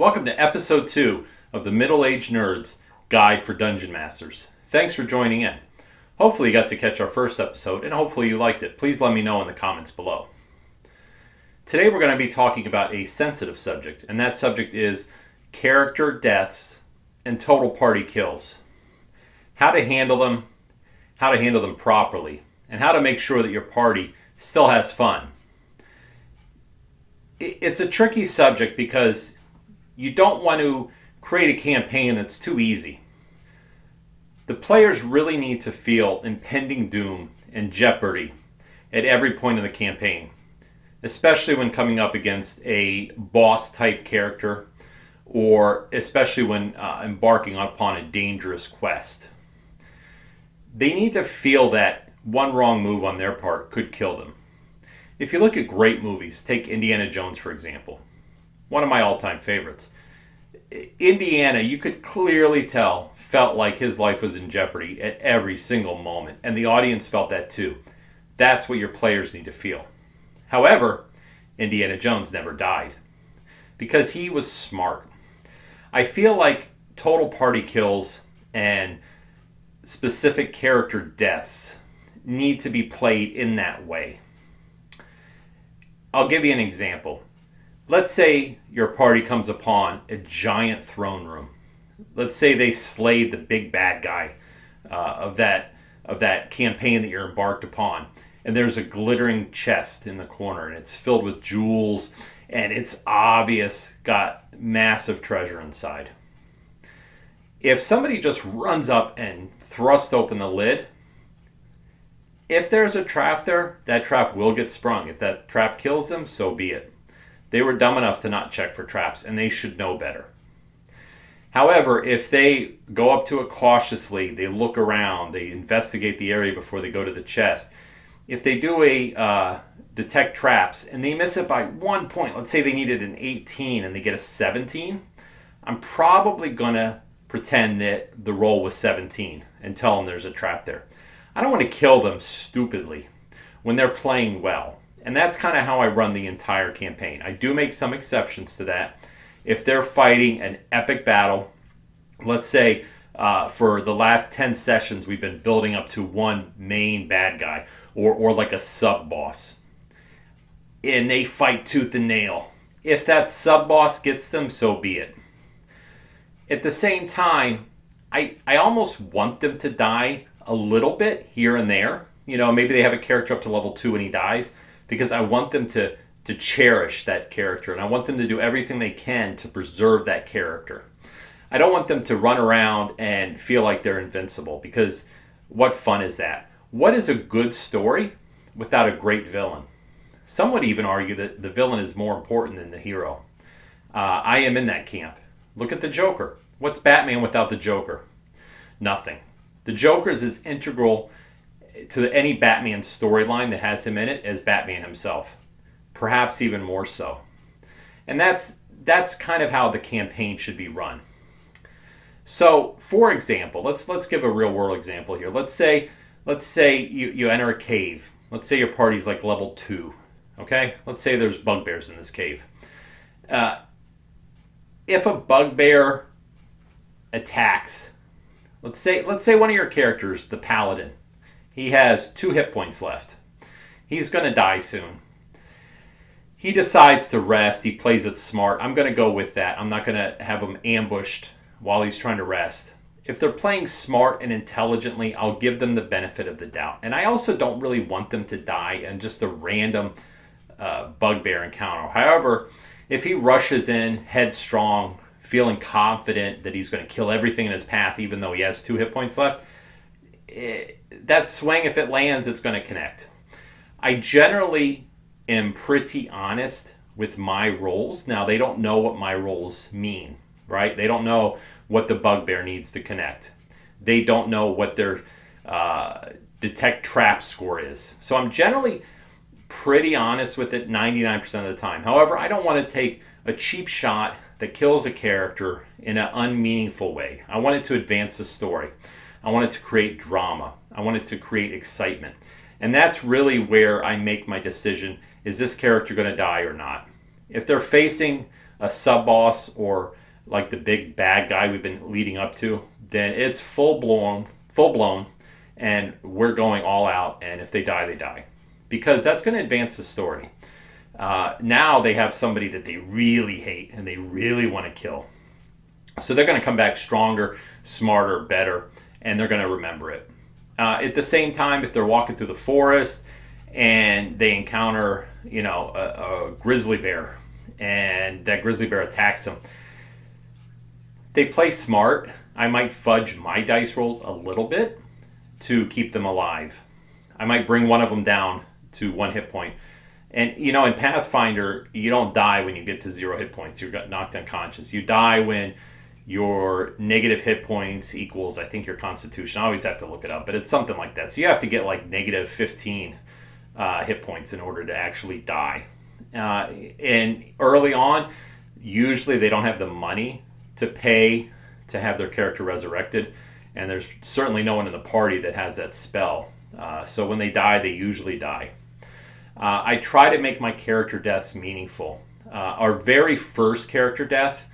Welcome to episode 2 of the Middle-Aged Nerd's Guide for Dungeon Masters. Thanks for joining in. Hopefully you got to catch our first episode, and hopefully you liked it. Please let me know in the comments below. Today we're going to be talking about a sensitive subject, and that subject is character deaths and total party kills. How to handle them properly, and how to make sure that your party still has fun. It's a tricky subject because you don't want to create a campaign that's too easy. The players really need to feel impending doom and jeopardy at every point of the campaign, especially when coming up against a boss type character, or especially when embarking upon a dangerous quest. They need to feel that one wrong move on their part could kill them. If you look at great movies, take Indiana Jones for example, one of my all-time favorites. Indiana, you could clearly tell, felt like his life was in jeopardy at every single moment, and the audience felt that too. That's what your players need to feel. However, Indiana Jones never died because he was smart. I feel like total party kills and specific character deaths need to be played in that way. I'll give you an example. Let's say your party comes upon a giant throne room. Let's say they slayed the big bad guy of that campaign that you're embarked upon. And there's a glittering chest in the corner, and it's filled with jewels, and it's obvious got massive treasure inside. If somebody just runs up and thrusts open the lid, if there's a trap there, that trap will get sprung. If that trap kills them, so be it. They were dumb enough to not check for traps, and they should know better. However, if they go up to it cautiously, they look around, they investigate the area before they go to the chest. If they do a detect traps and they miss it by 1 point, let's say they needed an 18 and they get a 17, I'm probably going to pretend that the roll was 17 and tell them there's a trap there. I don't want to kill them stupidly when they're playing well. And that's kind of how I run the entire campaign. I do make some exceptions to that. If they're fighting an epic battle, let's say for the last 10 sessions we've been building up to one main bad guy or like a sub-boss, and they fight tooth and nail. If that sub-boss gets them, so be it. At the same time, I almost want them to die a little bit here and there. You know, maybe they have a character up to level 2 and he dies, because I want them to cherish that character, and I want them to do everything they can to preserve that character. I don't want them to run around and feel like they're invincible, because what fun is that? What is a good story without a great villain? Some would even argue that the villain is more important than the hero. I am in that camp. Look at the Joker. What's Batman without the Joker? Nothing. The Joker is as integral to any Batman storyline that has him in it as Batman himself. Perhaps even more so. And that's kind of how the campaign should be run. So, for example, let's give a real world example here. Let's say you enter a cave. Let's say your party's like level 2. Okay? Let's say there's bugbears in this cave. If a bugbear attacks, let's say one of your characters, the paladin, he has 2 hit points left. He's going to die soon. He decides to rest. He plays it smart. I'm going to go with that. I'm not going to have him ambushed while he's trying to rest. If they're playing smart and intelligently, I'll give them the benefit of the doubt. And I also don't really want them to die in just a random bugbear encounter. However, if he rushes in headstrong, feeling confident that he's going to kill everything in his path, even though he has 2 hit points left, that swing, if it lands, it's going to connect. I generally am pretty honest with my rolls. Now, they don't know what my rolls mean, right? They don't know what the bugbear needs to connect. They don't know what their detect trap score is. So I'm generally pretty honest with it 99% of the time. However, I don't want to take a cheap shot that kills a character in an unmeaningful way. I want it to advance the story. I want it to create drama. I want it to create excitement. And that's really where I make my decision. Is this character going to die or not? If they're facing a sub boss or like the big bad guy we've been leading up to, then it's full blown, and we're going all out. And if they die, they die, because that's going to advance the story. Now they have somebody that they really hate and they really want to kill. So they're going to come back stronger, smarter, better, and they're going to remember it. At the same time, if they're walking through the forest and they encounter, a grizzly bear, and that grizzly bear attacks them, they play smart. I might fudge my dice rolls a little bit to keep them alive. I might bring one of them down to 1 hit point. And, in Pathfinder, you don't die when you get to 0 hit points. You're knocked unconscious. You die when your negative hit points equals, I think, your constitution. I always have to look it up, but it's something like that. So you have to get like negative 15 hit points in order to actually die. And early on, usually they don't have the money to pay to have their character resurrected. And there's certainly no one in the party that has that spell. So when they die, they usually die. I try to make my character deaths meaningful. Our very first character death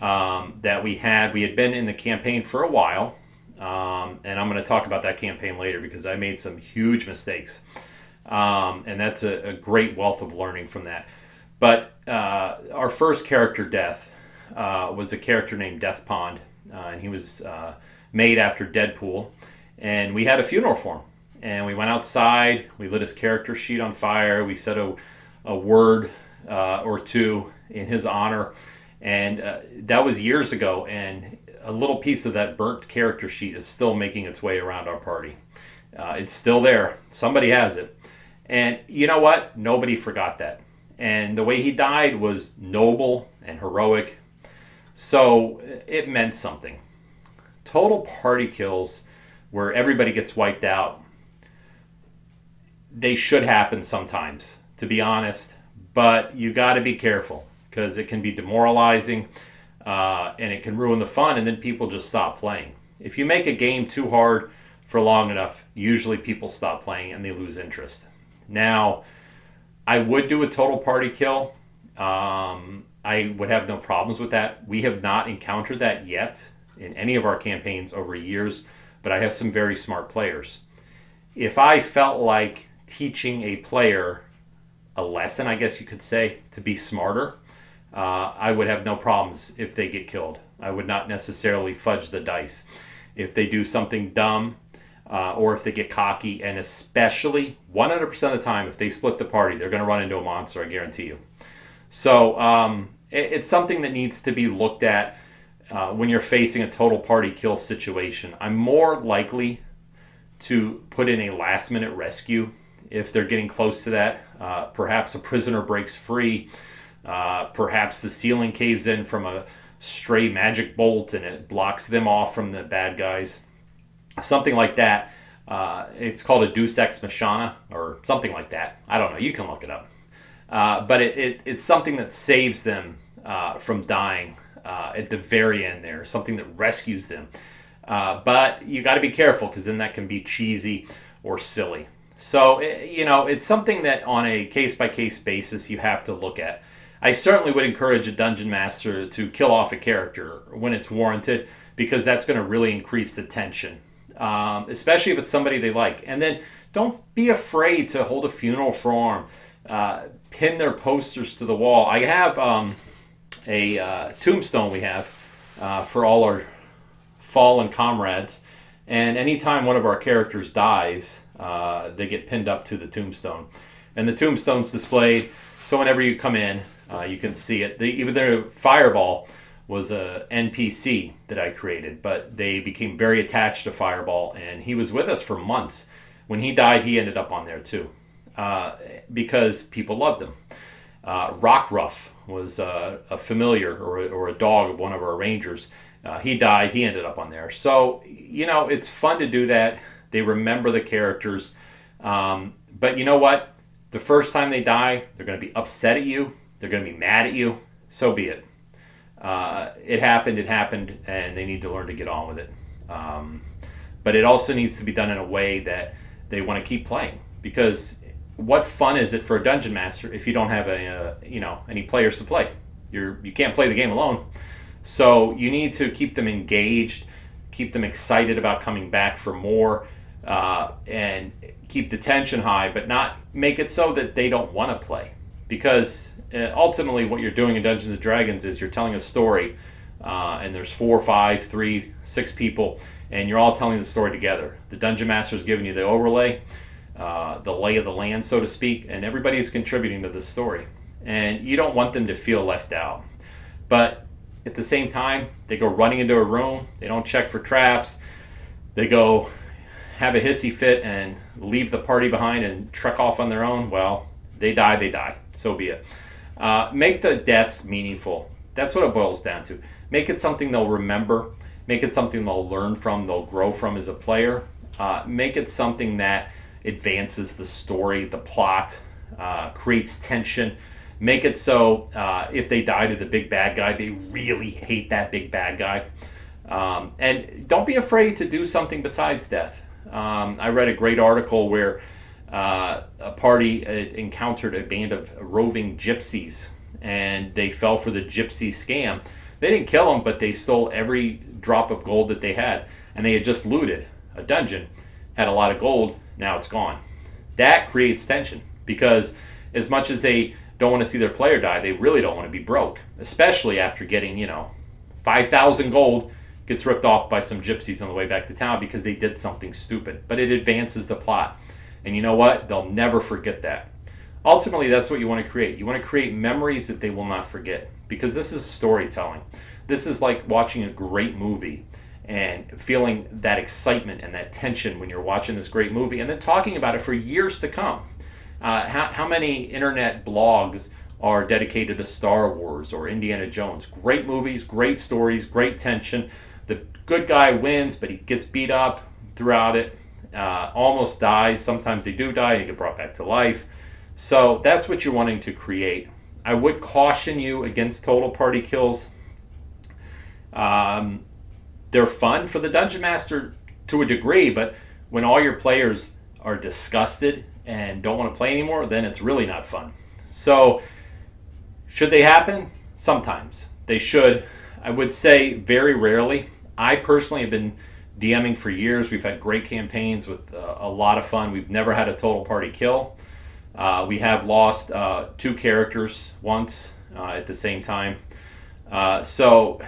that we had been in the campaign for a while, and I'm going to talk about that campaign later because I made some huge mistakes, and that's a great wealth of learning from that. But our first character death was a character named Death Pond, and he was made after Deadpool, and we had a funeral for him. And we went outside, we lit his character sheet on fire, we said a word or two in his honor, and that was years ago, and a little piece of that burnt character sheet is still making its way around our party. It's still there. Somebody has it. And you know what? Nobody forgot that. And the way he died was noble and heroic, so it meant something. Total party kills where everybody gets wiped out, they should happen sometimes, to be honest, but you got to be careful because it can be demoralizing and it can ruin the fun, and then people just stop playing. If you make a game too hard for long enough, usually people stop playing and they lose interest. Now, I would do a total party kill. I would have no problems with that. We have not encountered that yet in any of our campaigns over years, but I have some very smart players. If I felt like teaching a player a lesson, I guess you could say, to be smarter, I would have no problems if they get killed. I would not necessarily fudge the dice. If they do something dumb or if they get cocky, and especially 100% of the time, if they split the party, they're going to run into a monster, I guarantee you. So it's something that needs to be looked at when you're facing a total party kill situation. I'm more likely to put in a last-minute rescue if they're getting close to that. Perhaps a prisoner breaks free. Perhaps the ceiling caves in from a stray magic bolt and it blocks them off from the bad guys. Something like that. It's called a Deus Ex Machina or something like that. I don't know. You can look it up. But it's something that saves them from dying at the very end there. Something that rescues them. But you got to be careful because then that can be cheesy or silly. So, it's something that on a case-by-case basis you have to look at. I certainly would encourage a dungeon master to kill off a character when it's warranted, because that's going to really increase the tension, especially if it's somebody they like. And then don't be afraid to hold a funeral for them, pin their posters to the wall. I have a tombstone we have for all our fallen comrades, and anytime one of our characters dies, they get pinned up to the tombstone, and the tombstone's displayed, so whenever you come in, you can see it. Even their Fireball was a NPC that I created, but they became very attached to Fireball, and he was with us for months. When he died, he ended up on there too, because people loved him. Rockruff was a familiar or a dog of one of our rangers. He died, he ended up on there. So, it's fun to do that. They remember the characters. But you know what? The first time they die, they're going to be upset at you. They're going to be mad at you. So be it. It happened, and they need to learn to get on with it. But it also needs to be done in a way that they want to keep playing. Because what fun is it for a dungeon master if you don't have any players to play? You can't play the game alone. So you need to keep them engaged, keep them excited about coming back for more, and keep the tension high, but not make it so that they don't want to play. Because ultimately what you're doing in Dungeons & Dragons is you're telling a story, and there's 4, 5, 3, 6 people, and you're all telling the story together. The Dungeon Master is giving you the overlay, the lay of the land, so to speak, and everybody is contributing to the story. And you don't want them to feel left out. But at the same time, they go running into a room, they don't check for traps, they go have a hissy fit and leave the party behind and trek off on their own. Well, they die, so be it. Make the deaths meaningful. That's what it boils down to. Make it something they'll remember, make it something they'll learn from, they'll grow from as a player. Make it something that advances the story, the plot, creates tension. Make it so if they die to the big bad guy, they really hate that big bad guy. And don't be afraid to do something besides death. I read a great article where a party encountered a band of roving gypsies, and they fell for the gypsy scam. They didn't kill them, but they stole every drop of gold that they had, and they had just looted a dungeon, had a lot of gold, now it's gone. That creates tension, because as much as they don't want to see their player die, they really don't want to be broke, especially after getting, 5,000 gold gets ripped off by some gypsies on the way back to town because they did something stupid. But it advances the plot. And you know what? They'll never forget that. Ultimately, that's what you want to create. You want to create memories that they will not forget, because this is storytelling. This is like watching a great movie and feeling that excitement and that tension when you're watching this great movie, and then talking about it for years to come. How many internet blogs are dedicated to Star Wars or Indiana Jones? Great movies, great stories, great tension. The good guy wins, but he gets beat up throughout it, almost dies. Sometimes they do die and get brought back to life. So that's what you're wanting to create. I would caution you against total party kills. They're fun for the Dungeon Master to a degree, but when all your players are disgusted and don't want to play anymore, then it's really not fun. So should they happen? Sometimes. They should. I would say very rarely. I personally have been DMing for years. We've had great campaigns with a lot of fun. We've never had a total party kill. We have lost 2 characters once at the same time. So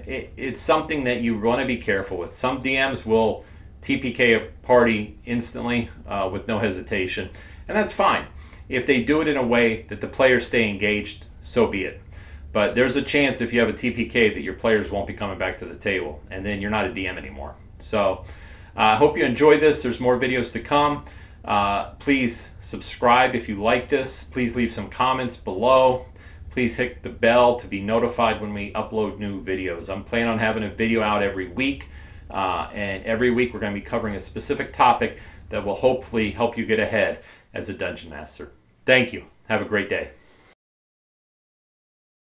it's something that you want to be careful with. Some DMs will TPK a party instantly with no hesitation, and that's fine. If they do it in a way that the players stay engaged, so be it. But there's a chance if you have a TPK that your players won't be coming back to the table, and then you're not a DM anymore. So I hope you enjoy this. There's more videos to come. Please subscribe if you like this. Please leave some comments below. Please hit the bell to be notified when we upload new videos. I'm planning on having a video out every week, and every week we're going to be covering a specific topic that will hopefully help you get ahead as a Dungeon Master. Thank you. Have a great day.